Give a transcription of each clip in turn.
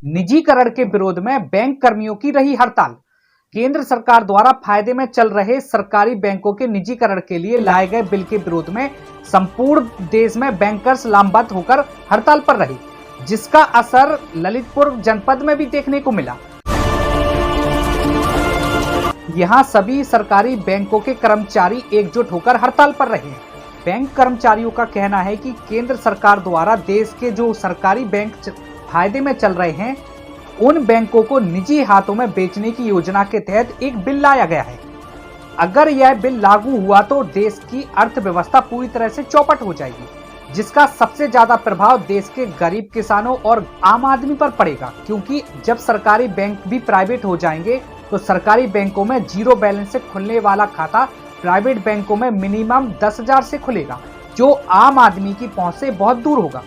निजीकरण के विरोध में बैंक कर्मियों की रही हड़ताल। केंद्र सरकार द्वारा फायदे में चल रहे सरकारी बैंकों के निजीकरण के लिए लाए गए बिल के विरोध में संपूर्ण देश में बैंकर्स लामबंद होकर हड़ताल पर रहे, जिसका असर ललितपुर जनपद में भी देखने को मिला। यहां सभी सरकारी बैंकों के कर्मचारी एकजुट होकर हड़ताल पर रहे हैं। बैंक कर्मचारियों का कहना है कि केंद्र सरकार द्वारा देश के जो सरकारी बैंक फायदे में चल रहे हैं, उन बैंकों को निजी हाथों में बेचने की योजना के तहत एक बिल लाया गया है। अगर यह बिल लागू हुआ तो देश की अर्थव्यवस्था पूरी तरह से चौपट हो जाएगी, जिसका सबसे ज्यादा प्रभाव देश के गरीब किसानों और आम आदमी पर पड़ेगा, क्योंकि जब सरकारी बैंक भी प्राइवेट हो जाएंगे तो सरकारी बैंकों में जीरो बैलेंस से खुलने वाला खाता प्राइवेट बैंकों में मिनिमम 10,000 से खुलेगा, जो आम आदमी की पहुंच से बहुत दूर होगा।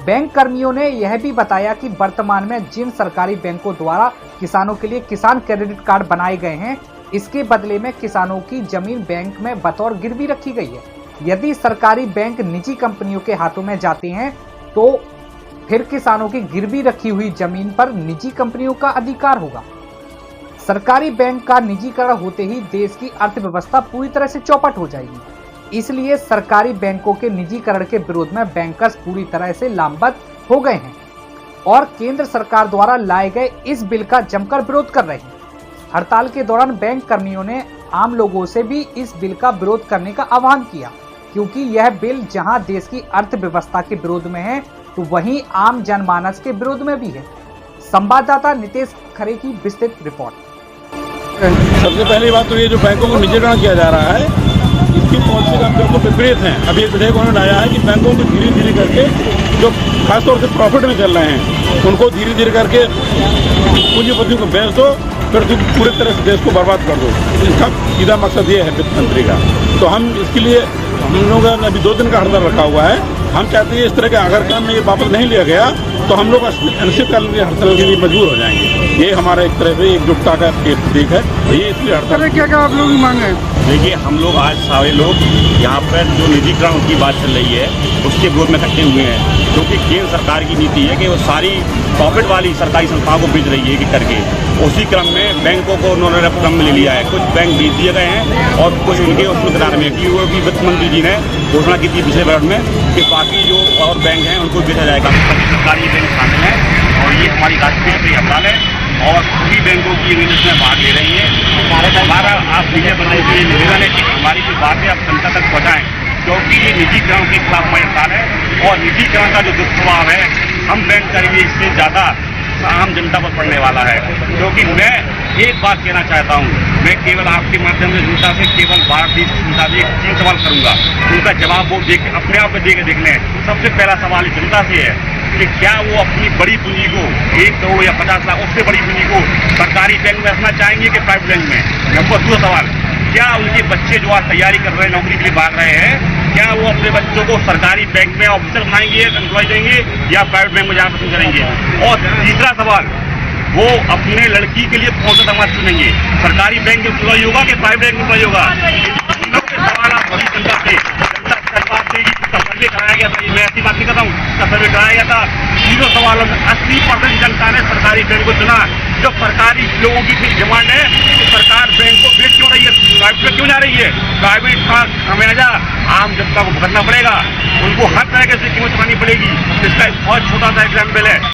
बैंक कर्मियों ने यह भी बताया कि वर्तमान में जिन सरकारी बैंकों द्वारा किसानों के लिए किसान क्रेडिट कार्ड बनाए गए हैं, इसके बदले में किसानों की जमीन बैंक में बतौर गिरवी रखी गई है। यदि सरकारी बैंक निजी कंपनियों के हाथों में जाते हैं तो फिर किसानों की गिरवी रखी हुई जमीन पर निजी कंपनियों का अधिकार होगा। सरकारी बैंक का निजीकरण होते ही देश की अर्थव्यवस्था पूरी तरह से चौपट हो जाएगी। इसलिए सरकारी बैंकों के निजीकरण के विरोध में बैंकर्स पूरी तरह से लामबंद हो गए हैं और केंद्र सरकार द्वारा लाए गए इस बिल का जमकर विरोध कर रहे हैं। हड़ताल के दौरान बैंक कर्मियों ने आम लोगों से भी इस बिल का विरोध करने का आह्वान किया, क्योंकि यह बिल जहां देश की अर्थव्यवस्था के विरोध में है तो वहीं आम जनमानस के विरोध में भी है। संवाददाता नितेश खरे की विस्तृत रिपोर्ट। सबसे पहली बात तो ये जो बैंकों को निजीकरण किया जा रहा है, इसकी पॉलिसी का बिल्कुल विपरीत है। अभी एक विधेयक उन्होंने लाया है कि बैंकों को धीरे धीरे करके जो खासतौर से प्रॉफिट में चल रहे हैं उनको धीरे धीरे करके पूंजीपतियों को बेच दो, फिर तुम पूरी तरह से देश को बर्बाद कर दो। इसका सीधा मकसद ये है वित्त मंत्री का। तो हम इसके लिए हम लोगों ने अभी 2 दिन का हड़ताल रखा हुआ है। हम चाहते हैं इस तरह के अगर काम में ये वापस नहीं लिया गया तो हम लोग अनिश्चितकालीन हड़ताल के लिए मजबूर हो जाएंगे। ये हमारा एक तरह से एकजुटता का एक प्रतीक है। ये इसलिए हड़ताल क्या क्या आप लोग की मांग है? देखिए, हम लोग आज सारे लोग यहाँ पर जो निजीकरण की बात चल रही है उसके विरोध में इकट्ठे हुए हैं, क्योंकि केंद्र सरकार की नीति है कि वो सारी प्रॉफिट वाली सरकारी संस्थाओं को बेच रही है कि करके। उसी क्रम में बैंकों को उन्होंने क्रम में ले लिया है। कुछ बैंक बेच दिए गए हैं और कुछ उनके उसमें करार में की वो भी वित्त मंत्री जी ने घोषणा की थी पिछले बजट में कि बाकी जो और बैंक हैं उनको बेचा जाएगा। सरकारी बैंक शामिल हैं और ये हमारी राष्ट्रीय हड़ताल है और सभी बैंकों की यूनिट में भाग ले रही है। हमारा आप मीडिया बनाने के लिए निवेदन है कि हमारी जो बात है आप जनता तक पहुँचाएँ, क्योंकि ये निजीकरण के खिलाफ हमारी हड़ताल है और निजीकरण का जो दुष्प्रभाव है हम बैंक कर्मी इससे ज़्यादा आम जनता पर पड़ने वाला है। क्योंकि मैं एक बात कहना चाहता हूँ, मैं केवल आपके माध्यम से जनता से केवल भारत देश की जनता से एक 3 सवाल करूँगा, उनका जवाब वो अपने आप में देख लें। सबसे पहला सवाल जनता से है कि क्या वो अपनी बड़ी पूंजी को 1 करोड़ या 50 लाख उससे बड़ी पूंजी को सरकारी बैंक में रखना चाहेंगे कि प्राइवेट बैंक में? नंबर 2 सवाल, क्या उनके बच्चे जो आज तैयारी कर रहे हैं, नौकरी के लिए भाग रहे हैं, क्या वो अपने बच्चों को सरकारी बैंक में ऑफिसर बनाएंगे, एम्प्लॉय देंगे या प्राइवेट बैंक में जाना पसंद करेंगे? और तीसरा सवाल, वो अपने लड़की के लिए कौन सा समाज चुनेंगे, सरकारी बैंक में एम्प्लॉय होगा कि प्राइवेट बैंक में एम्प्लॉय होगा? सवाल आप बड़ी जनता से सर्वे कराया गया था। मैं ऐसी बात नहीं कर रहा हूँ, सर्वे कराया गया था। 0 सवाल 80% जनता ने सरकारी बैंक को चुना। जो सरकारी लोगों की डिमांड है कि सरकार बैंक को बेच क्यों रही है, प्राइवेट में क्यों जा रही है? प्राइवेट का खामियाजा आम जनता को भुगतना पड़ेगा, उनको हर तरह से कीमत चुकानी पड़ेगी। इसका एक बहुत छोटा सा एग्जाम्पल है।